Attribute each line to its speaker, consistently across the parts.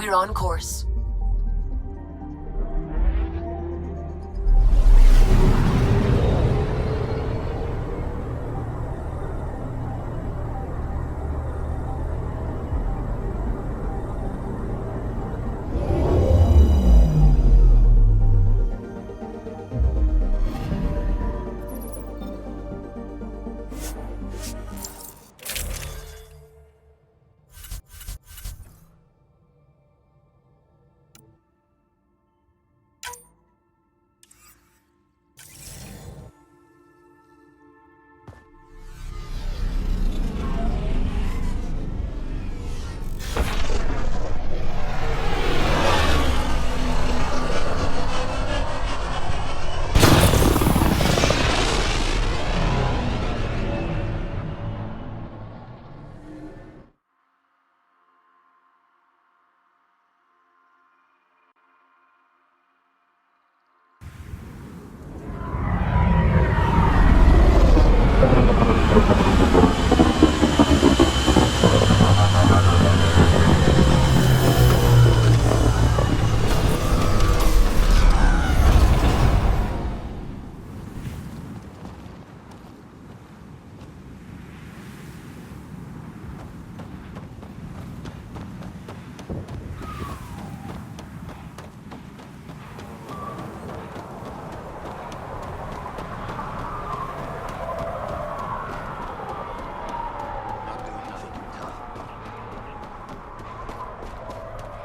Speaker 1: We're on course.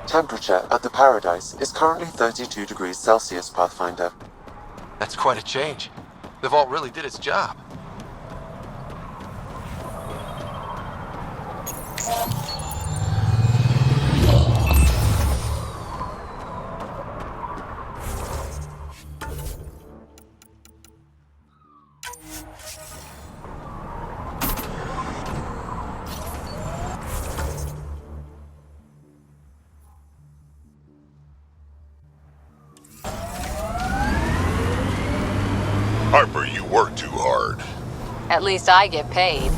Speaker 2: Temperature at the Paradise is currently 32 degrees Celsius, Pathfinder.
Speaker 3: That's quite a change. The vault really did its job.
Speaker 4: Harper, you work too hard.
Speaker 1: At least I get paid.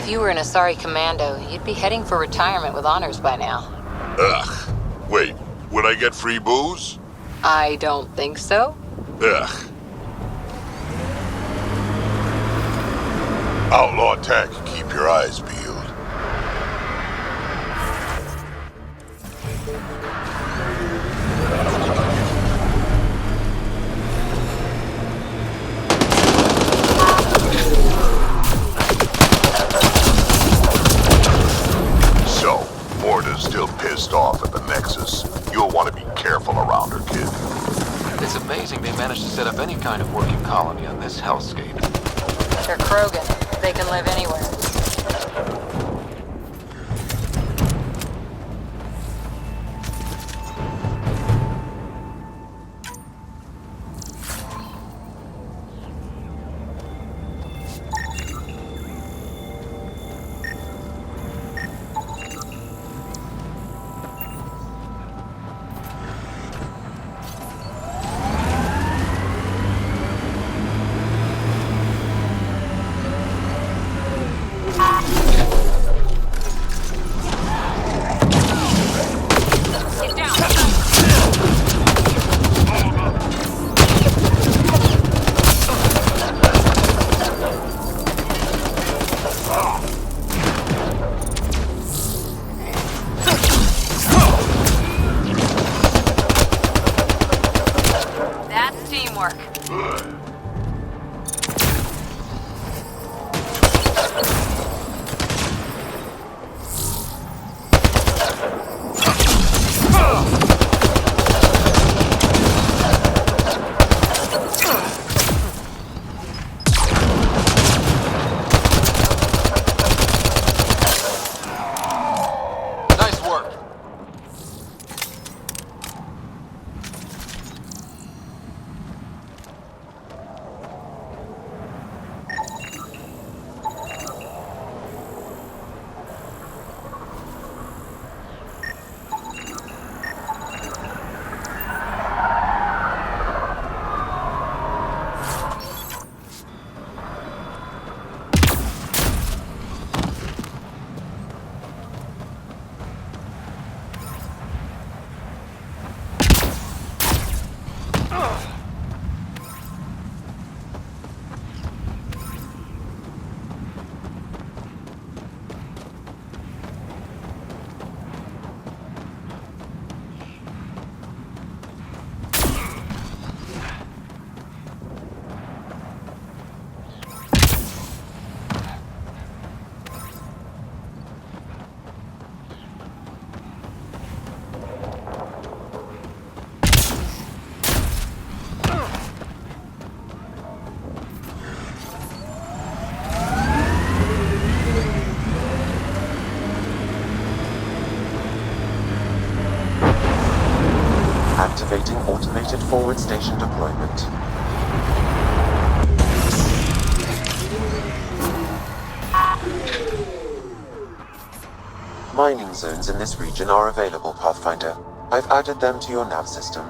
Speaker 1: If you were an Asari commando, you'd be heading for retirement with honors by now.
Speaker 4: Ugh. Wait, would I get free booze?
Speaker 1: I don't think so.
Speaker 4: Ugh. Outlaw tech, keep your eyes peeled. So, Morta's still pissed off at the Nexus. You'll want to be careful around her, kid.
Speaker 3: It's amazing they managed to set up any kind of working colony on this hellscape.
Speaker 1: They're Krogan. They can live anywhere.
Speaker 2: Activating automated forward station deployment. Mining zones in this region are available, Pathfinder. I've added them to your nav system.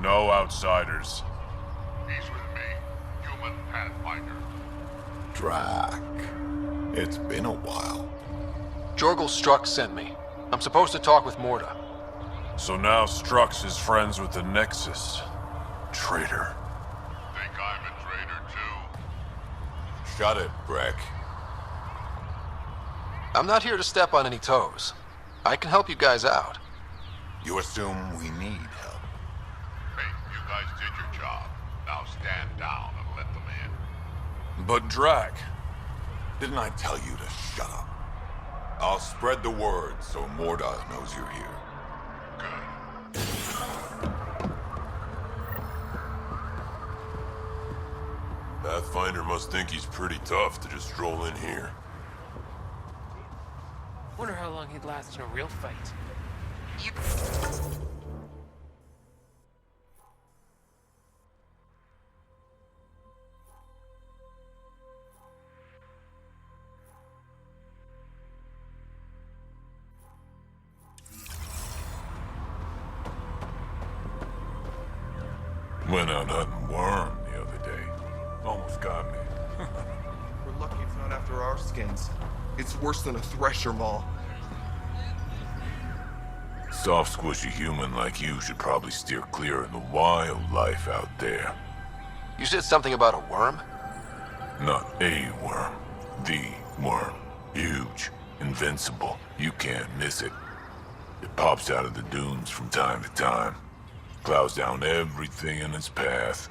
Speaker 5: No outsiders.
Speaker 4: He's with me, human Pathfinder.
Speaker 6: Drac. It's been a while.
Speaker 3: Jorgel Strux sent me. I'm supposed to talk with Morta.
Speaker 5: So now Strux is friends with the Nexus. Traitor.
Speaker 4: Think I'm a traitor too?
Speaker 6: Shut it, Breck.
Speaker 3: I'm not here to step on any toes. I can help you guys out.
Speaker 6: You assume we need help.
Speaker 4: Hey, you guys did your job. Now stand down and let them in.
Speaker 5: But Drac,
Speaker 6: Didn't I tell you to shut up? I'll spread the word so Morda knows you're here.
Speaker 5: Pathfinder must think he's pretty tough to just stroll in here.
Speaker 7: Wonder how long he'd last in a real fight.
Speaker 5: Went out hunting worm the other day. Almost got me.
Speaker 8: We're lucky it's not after our skins. It's worse than a thresher maw.
Speaker 5: Soft, squishy human like you should probably steer clear of the wildlife out there.
Speaker 3: You said something about a worm?
Speaker 5: Not a worm. The worm. Huge. Invincible. You can't miss it. It pops out of the dunes from time to time. Plows down everything in its path.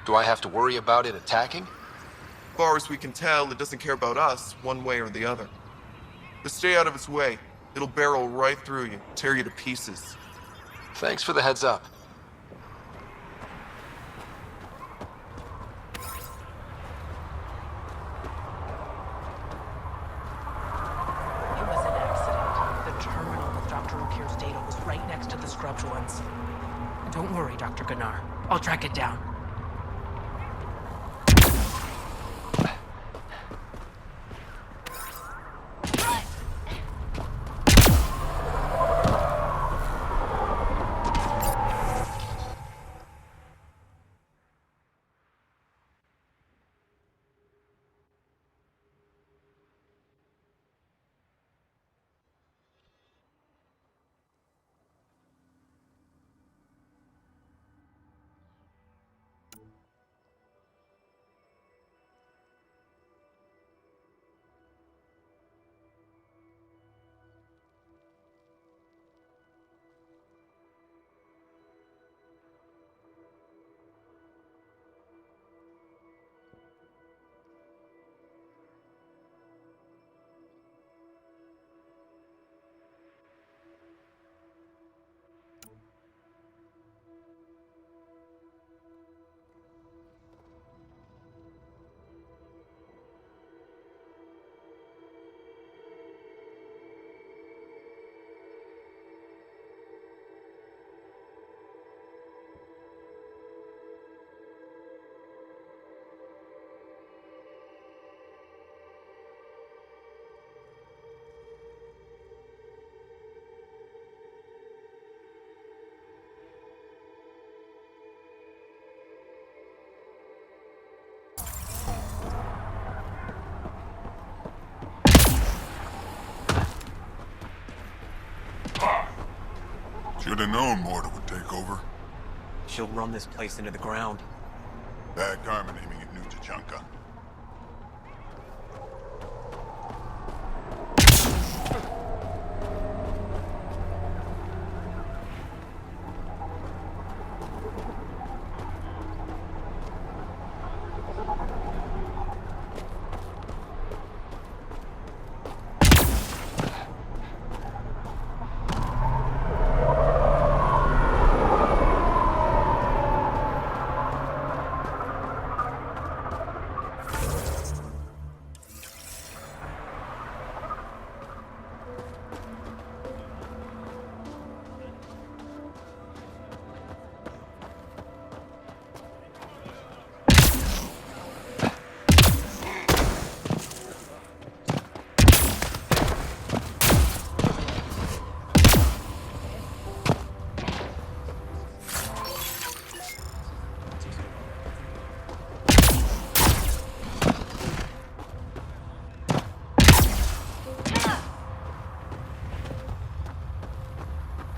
Speaker 3: Do I have to worry about it attacking?
Speaker 8: As far as we can tell, it doesn't care about us, one way or the other. Just stay out of its way. It'll barrel right through you, tear you to pieces.
Speaker 3: Thanks for the heads up.
Speaker 7: It was an accident. The terminal with Dr. Ukir's data was right next to the scrubbed ones. Don't worry, Dr. Gunnar. I'll track it down.
Speaker 6: Should have known Morda would take over.
Speaker 9: She'll run this place into the ground.
Speaker 6: Bad karma naming it New Tachanka.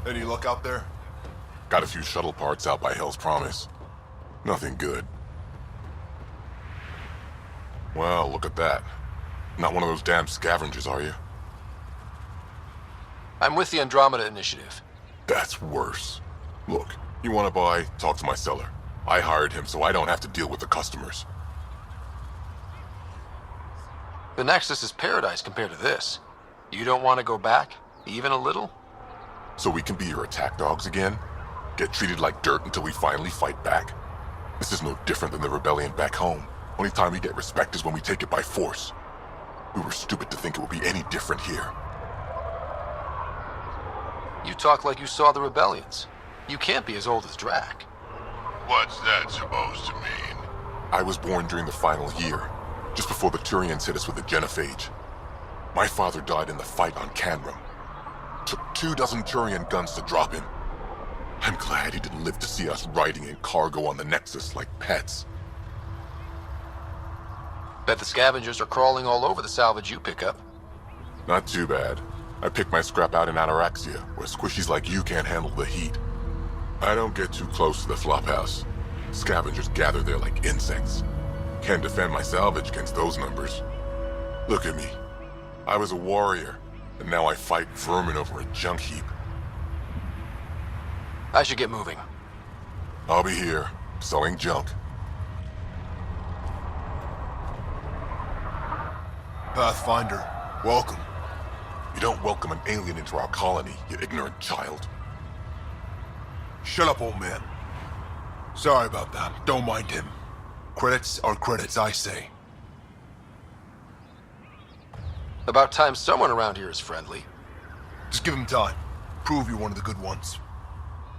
Speaker 6: Any luck out there? Got a few shuttle parts out by Hell's Promise. Nothing good. Well, look at that. Not one of those damn scavengers, are you?
Speaker 3: I'm with the Andromeda Initiative.
Speaker 6: That's worse. Look, you want to buy? Talk to my seller. I hired him so I don't have to deal with the customers.
Speaker 3: The Nexus is paradise compared to this. You don't want to go back? Even a little?
Speaker 6: So we can be your attack dogs again? Get treated like dirt until we finally fight back? This is no different than the rebellion back home. Only time we get respect is when we take it by force. We were stupid to think it would be any different here.
Speaker 3: You talk like you saw the rebellions. You can't be as old as Drac.
Speaker 4: What's that supposed to mean?
Speaker 6: I was born during the final year, just before the Turians hit us with the genophage. My father died in the fight on Canram. Took 24 Turian guns to drop him. I'm glad he didn't live to see us riding in cargo on the Nexus like pets.
Speaker 3: Bet the scavengers are crawling all over the salvage you pick up.
Speaker 6: Not too bad. I picked my scrap out in Ataraxia, where squishies like you can't handle the heat. I don't get too close to the flophouse. Scavengers gather there like insects. Can't defend my salvage against those numbers. Look at me. I was a warrior, and now I fight vermin over a junk heap.
Speaker 3: I should get moving.
Speaker 6: I'll be here, selling junk.
Speaker 10: Pathfinder, welcome.
Speaker 6: You don't welcome an alien into our colony, you ignorant child.
Speaker 10: Shut up, old man. Sorry about that. Don't mind him. Credits are credits, I say.
Speaker 3: About time someone around here is friendly.
Speaker 10: Just give him time. Prove you're one of the good ones.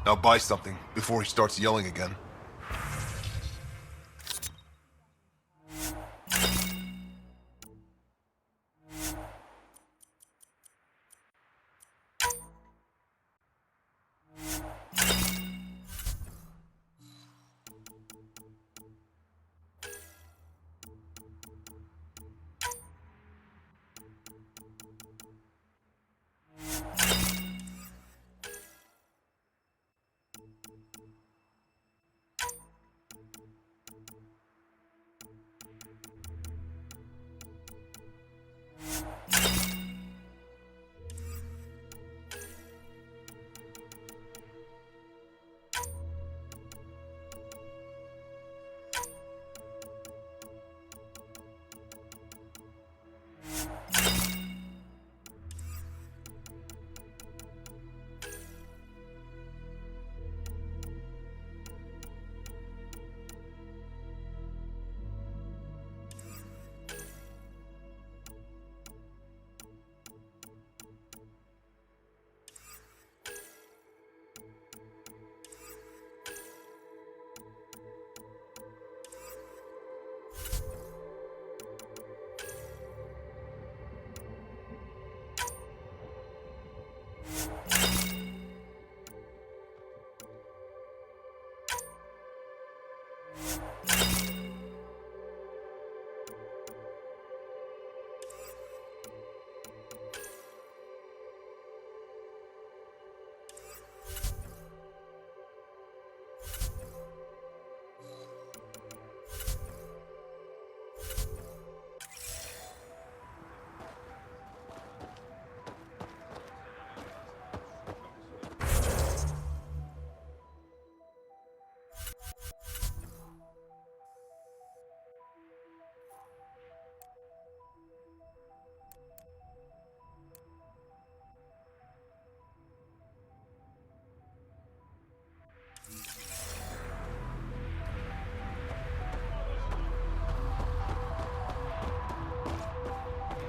Speaker 10: Now buy something before he starts yelling again.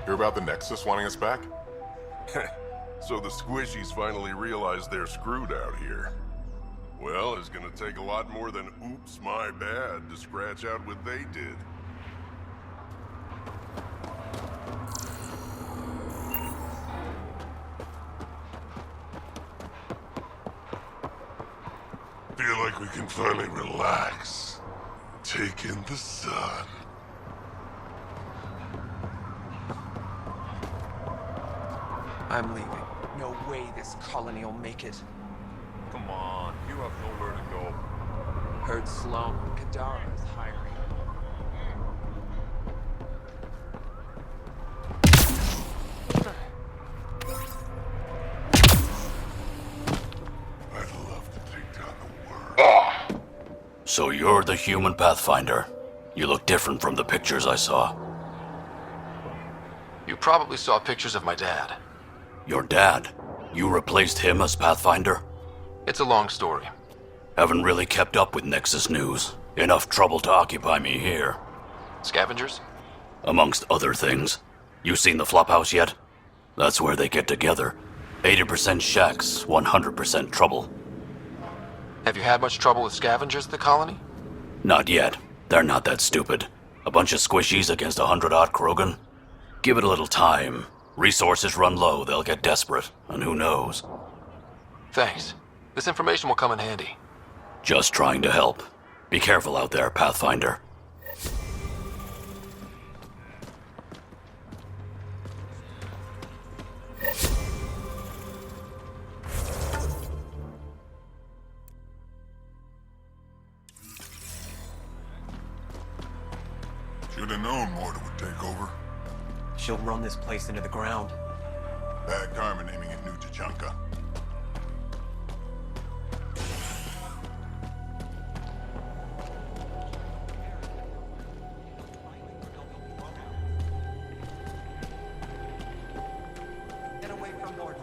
Speaker 6: Hear about the Nexus wanting us back?
Speaker 11: So the squishies finally realize they're screwed out here. Well, it's gonna take a lot more than oops, my bad to scratch out what they did.
Speaker 5: Feel like we can finally relax. Take in the sun.
Speaker 9: I'm leaving. No way this colony will make it.
Speaker 11: Come on, you have nowhere to go.
Speaker 9: Heard Sloan. Kadara is hiring.
Speaker 5: I'd love to take down the world.
Speaker 12: So you're the human Pathfinder. You look different from the pictures I saw.
Speaker 3: probably saw pictures of my dad.
Speaker 12: Your dad? You replaced him as Pathfinder?
Speaker 3: It's a long story.
Speaker 12: Haven't really kept up with Nexus news. Enough trouble to occupy me here.
Speaker 3: Scavengers?
Speaker 12: Amongst other things. You seen the Flophouse yet? That's where they get together. 80% shacks, 100% trouble.
Speaker 3: Have you had much trouble with scavengers at the colony?
Speaker 12: Not yet. They're not that stupid. A bunch of squishies against 100-odd Krogan? Give it a little time. Resources run low, they'll get desperate, and who knows?
Speaker 3: Thanks. This information will come in handy.
Speaker 12: Just trying to help. Be careful out there, Pathfinder.
Speaker 10: Should've known Morta would take over.
Speaker 9: She'll run this place into the ground.
Speaker 10: Bad karma naming it New Tachanka.
Speaker 9: Get away from Morta.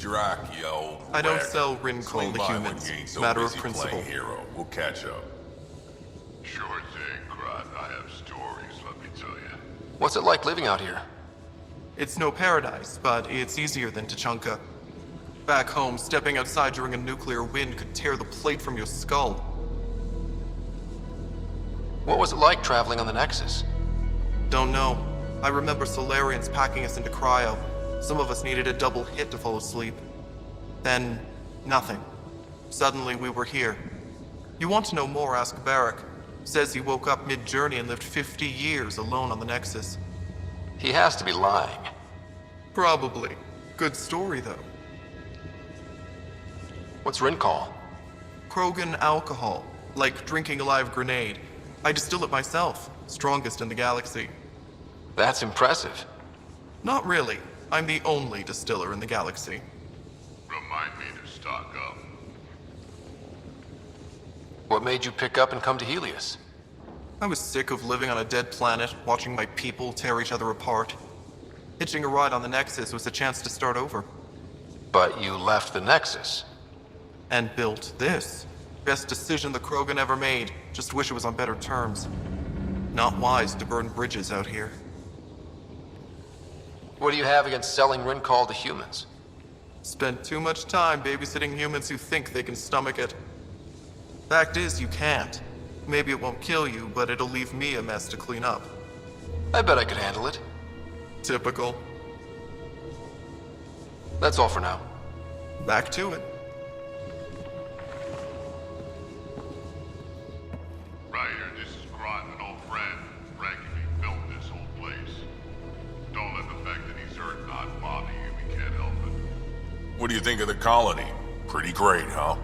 Speaker 10: Jirak, yo.
Speaker 8: I don't sell Rincon to humans. Matter of principle.
Speaker 10: Hero. We'll catch up.
Speaker 11: Sure thing, Crot. I have stories, let me tell you.
Speaker 3: What's it like living out here?
Speaker 8: It's no paradise, but it's easier than Tachanka. Back home, stepping outside during a nuclear wind could tear the plate from your skull.
Speaker 3: What was it like traveling on the Nexus?
Speaker 8: Don't know. I remember Solarians packing us into cryo. Some of us needed a double hit to fall asleep. Then, nothing. Suddenly we were here. You want to know more, ask Barrack. Says he woke up mid-journey and lived 50 years alone on the Nexus.
Speaker 3: He has to be lying.
Speaker 8: Probably. Good story, though.
Speaker 3: What's Rincon?
Speaker 8: Krogan alcohol. Like drinking a live grenade. I distill it myself. Strongest in the galaxy.
Speaker 3: That's impressive.
Speaker 8: Not really. I'm the only distiller in the galaxy.
Speaker 11: Remind me to stock up.
Speaker 3: What made you pick up and come to Helios?
Speaker 8: I was sick of living on a dead planet, watching my people tear each other apart. Hitching a ride on the Nexus was a chance to start over.
Speaker 3: But you left the Nexus.
Speaker 8: And built this. Best decision the Krogan ever made. Just wish it was on better terms. Not wise to burn bridges out here.
Speaker 3: What do you have against selling Rincall to humans?
Speaker 8: Spent too much time babysitting humans who think they can stomach it. Fact is, you can't. Maybe it won't kill you, but it'll leave me a mess to clean up.
Speaker 3: I bet I could handle it.
Speaker 8: Typical.
Speaker 3: That's all for now.
Speaker 8: Back to it.
Speaker 4: Ryder, this is Groton, an old friend. Frankie built this whole place. Don't let the fact that he's Earth not bother you. We can't help it.
Speaker 5: What do you think of the colony? Pretty great, huh?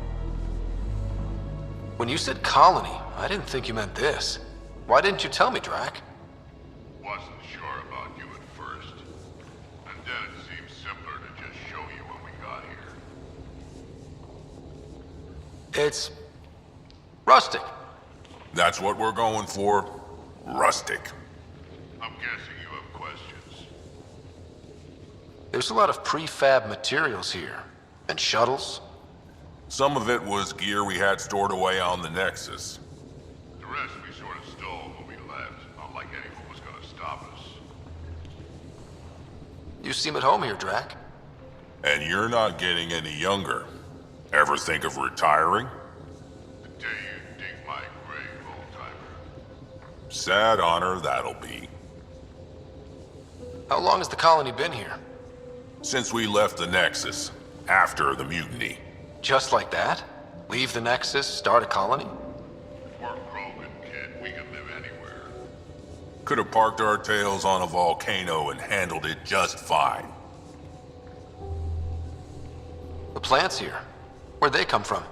Speaker 3: When you said colony, I didn't think you meant this. Why didn't you tell me, Drac?
Speaker 4: Wasn't sure about you at first. And then it seemed simpler to just show you when we got here.
Speaker 3: It's... rustic.
Speaker 5: That's what we're going for. Rustic.
Speaker 4: I'm guessing you have questions.
Speaker 3: There's a lot of prefab materials here. And shuttles.
Speaker 5: Some of it was gear we had stored away on the Nexus.
Speaker 4: The rest we sort of stole when we left. Not like anyone was gonna stop us.
Speaker 3: You seem at home here, Drac.
Speaker 5: And you're not getting any younger. Ever think of retiring?
Speaker 4: The day you dig my grave, old-timer.
Speaker 5: Sad honor that'll be.
Speaker 3: How long has the colony been here?
Speaker 5: Since we left the Nexus, after the mutiny.
Speaker 3: Just like that? Leave the Nexus, start a colony?
Speaker 4: We're Krogan, kid. We can live anywhere.
Speaker 5: Could have parked our tails on a volcano and handled it just fine.
Speaker 3: The plants here. Where'd they come from?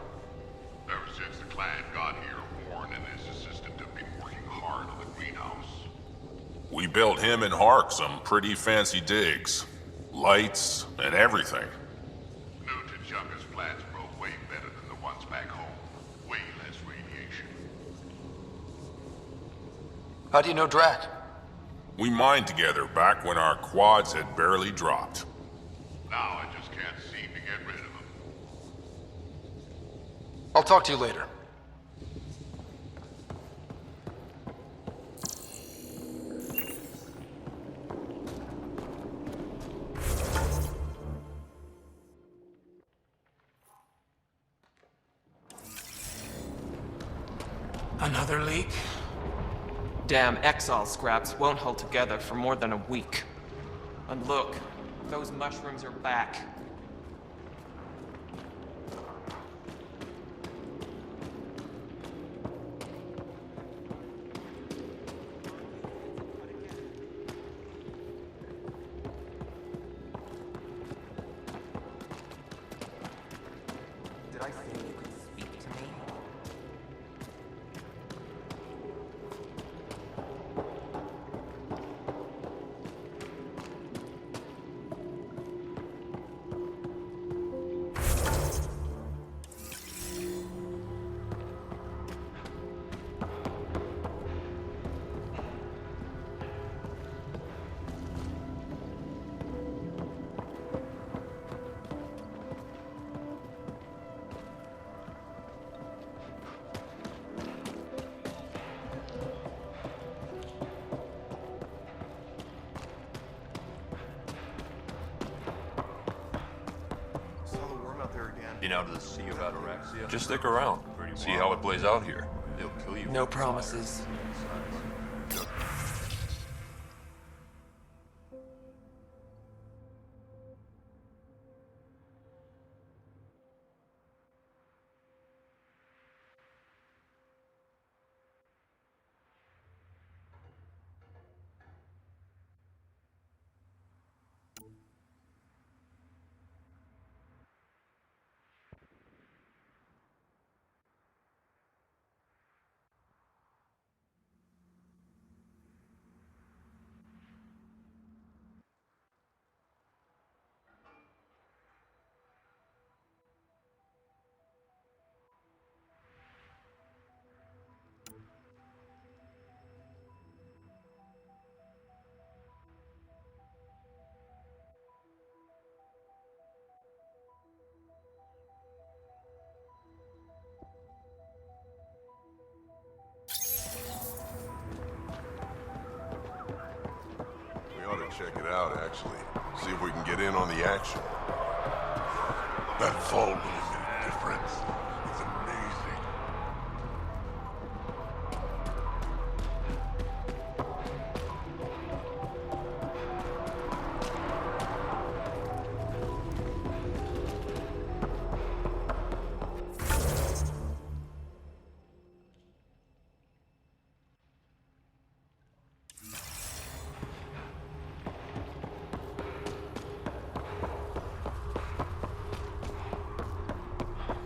Speaker 4: Ever since the clan got here, Warren and his assistant have been working hard on the greenhouse.
Speaker 5: We built him and Hark some pretty fancy digs. Lights and everything.
Speaker 4: New T'Chaka's plants grow way better than the ones back home. Way less radiation.
Speaker 3: How do you know Drac?
Speaker 5: We mined together back when our quads had barely dropped.
Speaker 4: Now I just can't seem to get rid of them.
Speaker 3: I'll talk to you later.
Speaker 7: Another leak?
Speaker 9: Damn Exile scraps won't hold together for more than a week. And look, those mushrooms are back. Did I say you could speak to me?
Speaker 13: Been out of the sea about Araxia? Just stick around. See how it plays out here. They'll kill you.
Speaker 9: No promises.
Speaker 11: check it out, actually. See if we can get in on the action.
Speaker 10: That fall will make a difference. It's amazing.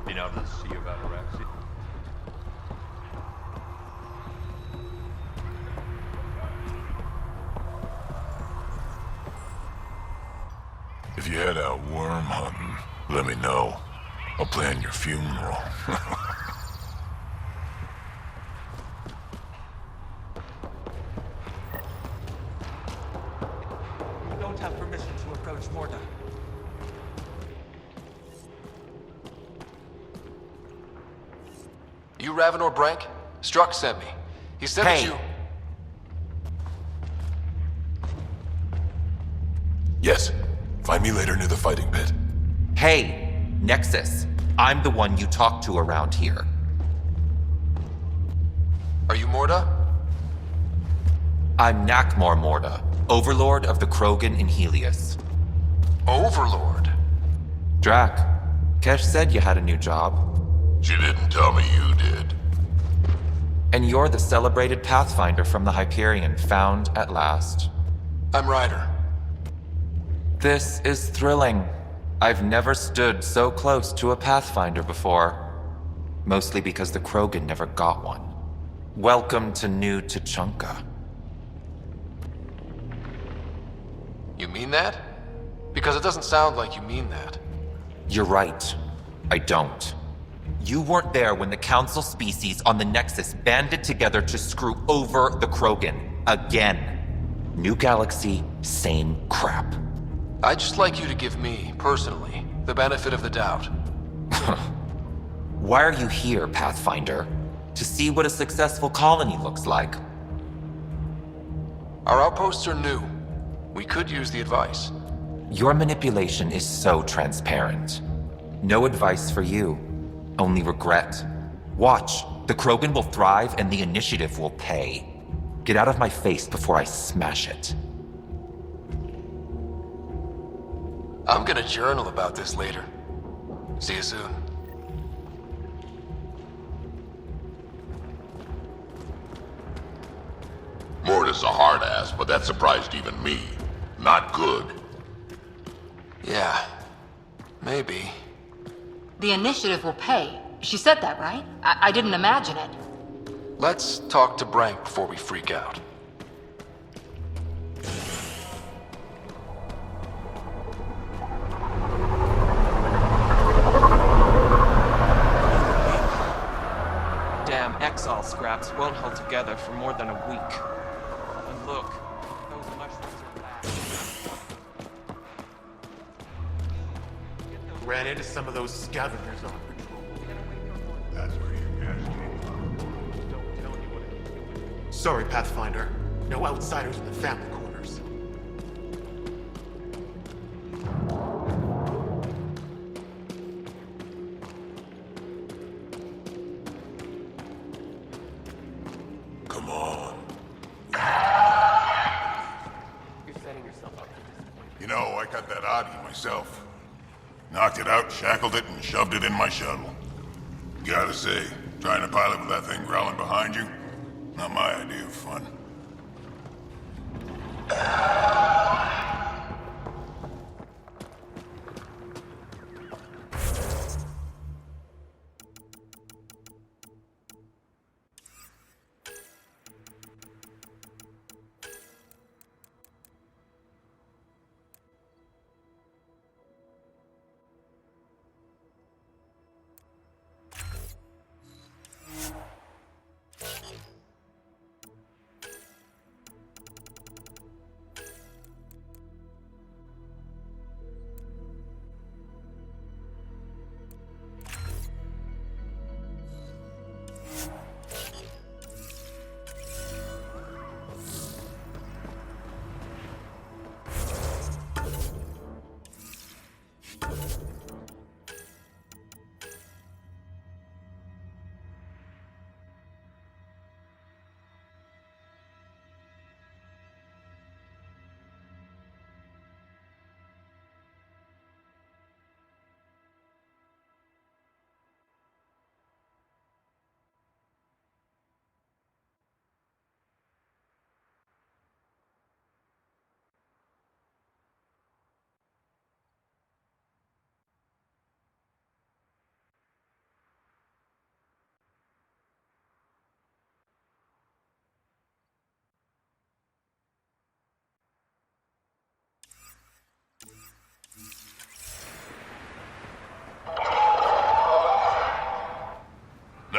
Speaker 13: Been out to see about Araxia?
Speaker 5: If you head out worm hunting, let me know. I'll plan your funeral.
Speaker 7: We don't have permission to approach Morda.
Speaker 3: You Ravenor Brank? Struck sent me. He said that you...
Speaker 6: Yes. Find me later near the fighting pit.
Speaker 14: Hey, Nexus. I'm the one you talk to around here.
Speaker 3: Are you Morda?
Speaker 14: I'm Nakmor Morda, Overlord of the Krogan in Helios.
Speaker 3: Overlord?
Speaker 14: Drac, Kesh said you had a new job.
Speaker 10: She didn't tell me you did.
Speaker 14: And you're the celebrated Pathfinder from the Hyperion, found at last.
Speaker 3: I'm Ryder.
Speaker 14: This is thrilling. I've never stood so close to a Pathfinder before. Mostly because the Krogan never got one. Welcome to New Tuchanka.
Speaker 3: You mean that? Because it doesn't sound like you mean that.
Speaker 14: You're right. I don't. You weren't there when the Council species on the Nexus banded together to screw over the Krogan. Again. New galaxy, same crap.
Speaker 3: I'd just like you to give me, personally, the benefit of the doubt.
Speaker 14: Why are you here, Pathfinder? To see what a successful colony looks like.
Speaker 3: Our outposts are new. We could use the advice.
Speaker 14: Your manipulation is so transparent. No advice for you. Only regret. Watch. The Krogan will thrive and the initiative will pay. Get out of my face before I smash it.
Speaker 3: I'm gonna journal about this later. See you soon.
Speaker 10: Morda's a hard ass, but that surprised even me. Not good.
Speaker 3: Yeah. Maybe.
Speaker 1: The initiative will pay. She said that, right? I didn't imagine it.
Speaker 3: Let's talk to Brank before we freak out.
Speaker 9: Damn Exile scraps won't hold together for more than a week. And look, those mushrooms are back.
Speaker 10: Ran into some of those scavengers on patrol. That's where your cash came from. Don't tell anyone anything. Sorry, Pathfinder. No outsiders in the family quarters.
Speaker 5: Come on.
Speaker 9: You're setting yourself up for disappointment.
Speaker 10: You know, I got that Adi myself. Knocked it out, shackled it, and shoved it in my shuttle. Gotta say, trying to pilot with that thing growling behind you, not my idea of fun.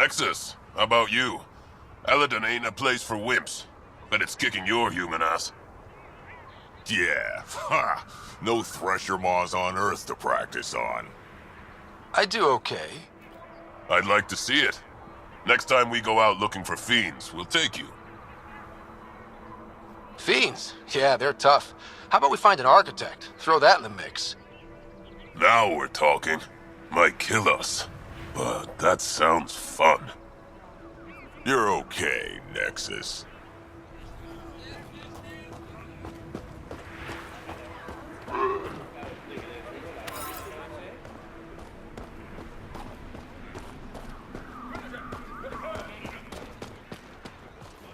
Speaker 11: Nexus, how about you? Elaaiden ain't a place for wimps, but it's kicking your human ass.
Speaker 5: Yeah, ha! No thresher maws on Earth to practice on.
Speaker 11: I do okay. I'd like to see it. Next time we go out looking for fiends, we'll take you.
Speaker 3: Fiends? Yeah, they're tough. How about we find an architect? Throw that in the mix.
Speaker 11: Now we're talking. Might kill us, but that sounds fun.
Speaker 5: You're okay, Nexus.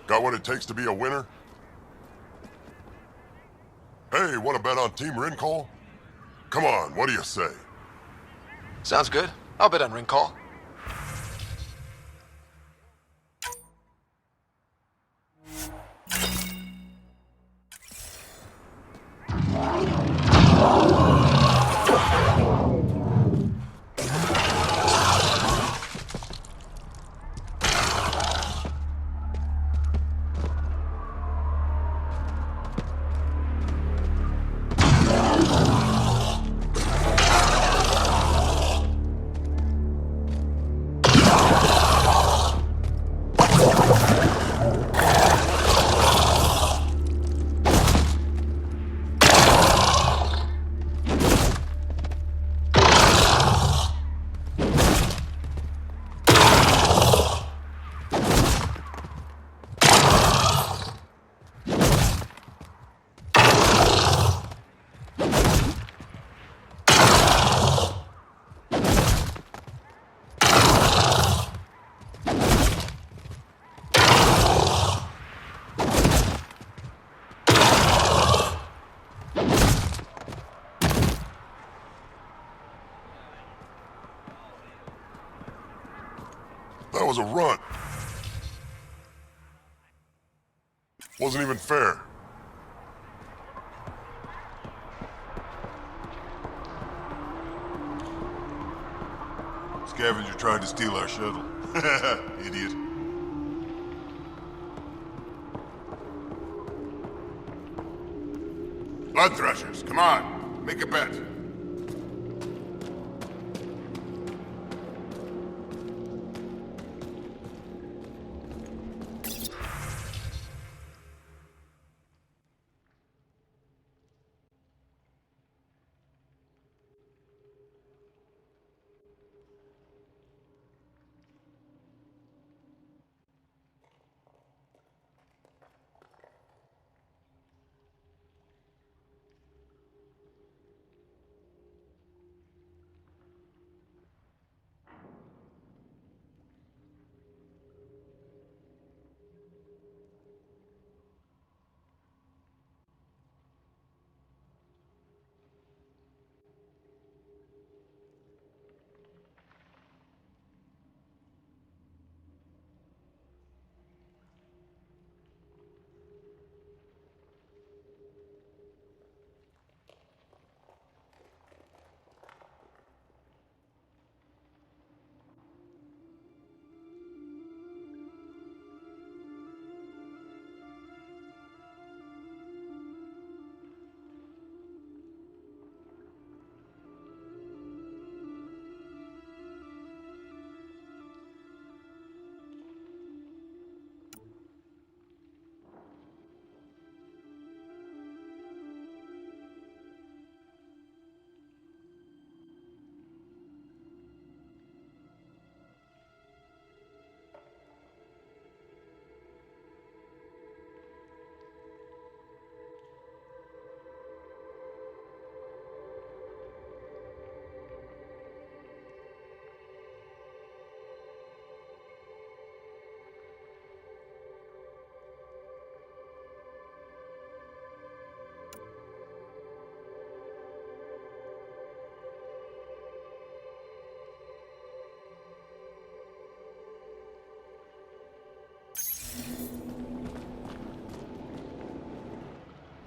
Speaker 10: Got what it takes to be a winner? Hey, wanna bet on Team Rincall? Come on, what do you say?
Speaker 3: Sounds good. I'll bet on ring call.
Speaker 10: That was a run. Wasn't even fair.
Speaker 11: Scavenger tried to steal our shuttle. Idiot.
Speaker 10: Blood Threshers, come on. Make a bet.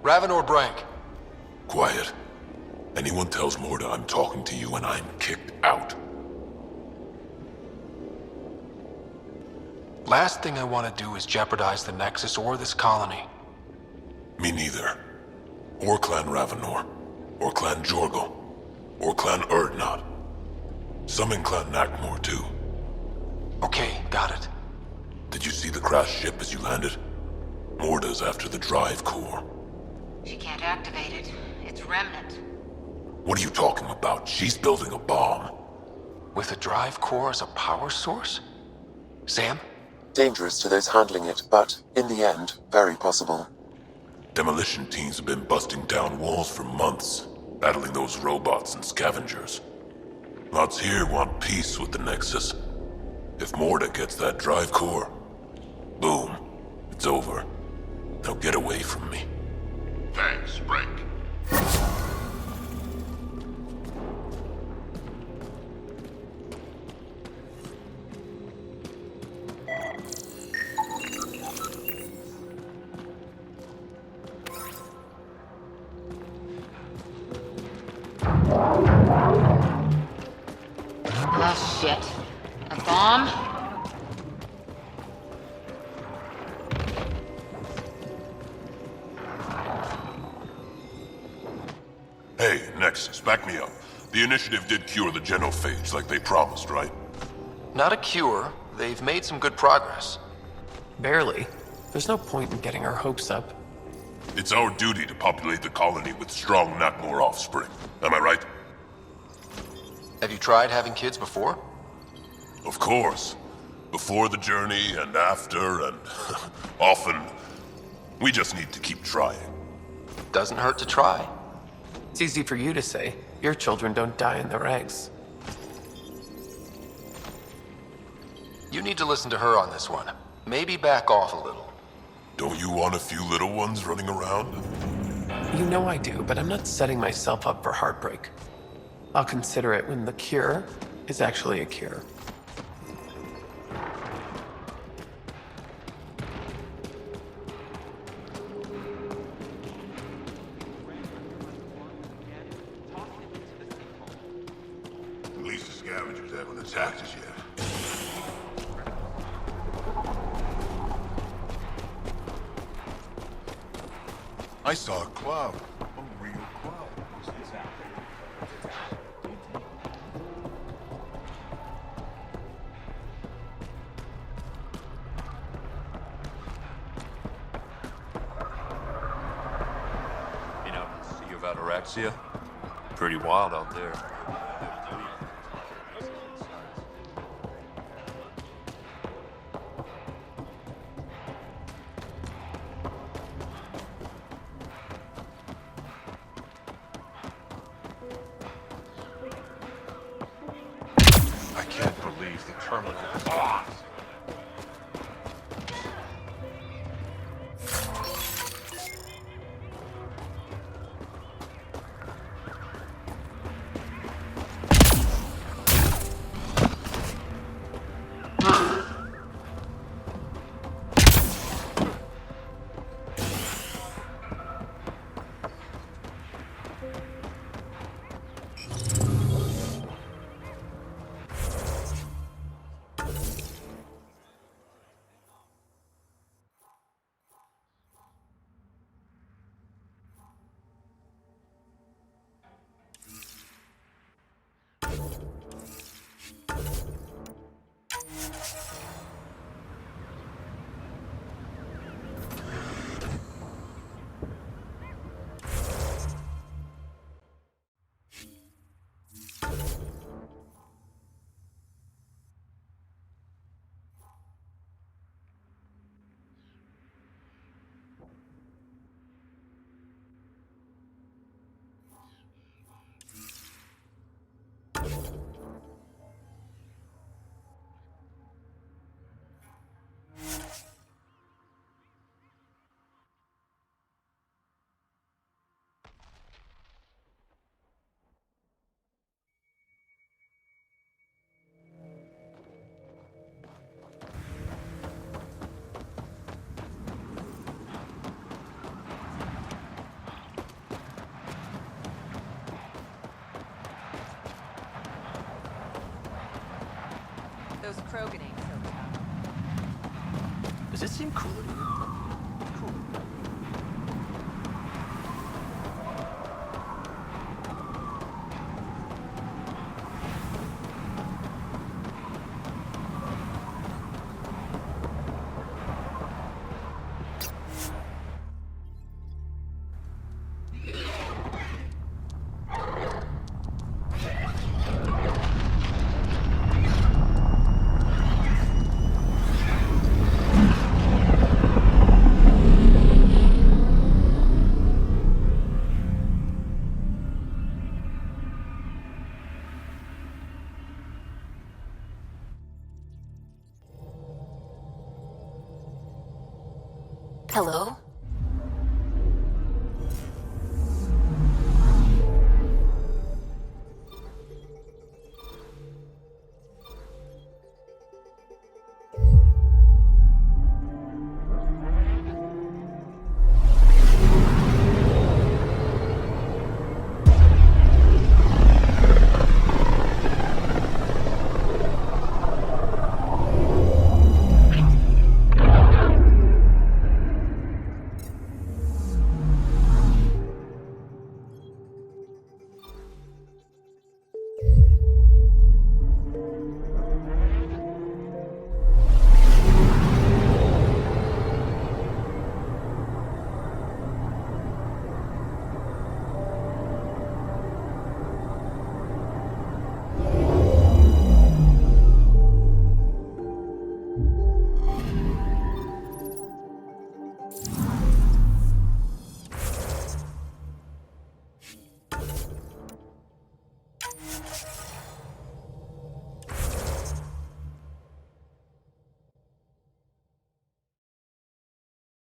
Speaker 3: Raven or Brank?
Speaker 5: Quiet. Anyone tells Morda I'm talking to you and I'm kicked out.
Speaker 3: Last thing I want to do is jeopardize the Nexus or this colony.
Speaker 5: Me neither. Or Clan Ravenor. Or Clan Jorgal. Or Clan Urdnot. Some in Clan Nakmor, too.
Speaker 3: Okay, got it.
Speaker 5: Did you see the crashed ship as you landed? Morda's after the drive core.
Speaker 1: She can't activate it. It's remnant.
Speaker 5: What are you talking about? She's building a bomb.
Speaker 3: With a drive core as a power source? Sam?
Speaker 2: Dangerous to those handling it, but, in the end, very possible.
Speaker 5: Demolition teams have been busting down walls for months, battling those robots and scavengers. Lots here want peace with the Nexus. If Morda gets that drive core, boom, it's over. Now get away from me.
Speaker 4: Thanks, Break.
Speaker 1: Oh, shit. A bomb?
Speaker 5: Hey, Nexus, back me up. The Initiative did cure the genophage like they promised, right?
Speaker 3: Not a cure. They've made some good progress.
Speaker 9: Barely. There's no point in getting our hopes up.
Speaker 5: It's our duty to populate the colony with strong Nakmor offspring. Am I right?
Speaker 3: Have you tried having kids before?
Speaker 5: Of course. Before the journey and after and often. We just need to keep trying.
Speaker 3: Doesn't hurt to try.
Speaker 9: It's easy for you to say. Your children don't die in their eggs.
Speaker 3: You need to listen to her on this one. Maybe back off a little.
Speaker 5: Don't you want a few little ones running around?
Speaker 9: You know I do, but I'm not setting myself up for heartbreak. I'll consider it when the cure is actually a cure.
Speaker 10: At least the scavengers haven't attacked us yet. I saw a cloud. A real cloud.
Speaker 13: Been out to see about Araxia? Pretty wild out there.
Speaker 10: I can't believe the terminal is on.
Speaker 15: Those Krogan ain't so tough.
Speaker 12: Does it seem cooler to you? Cool.
Speaker 1: Hello?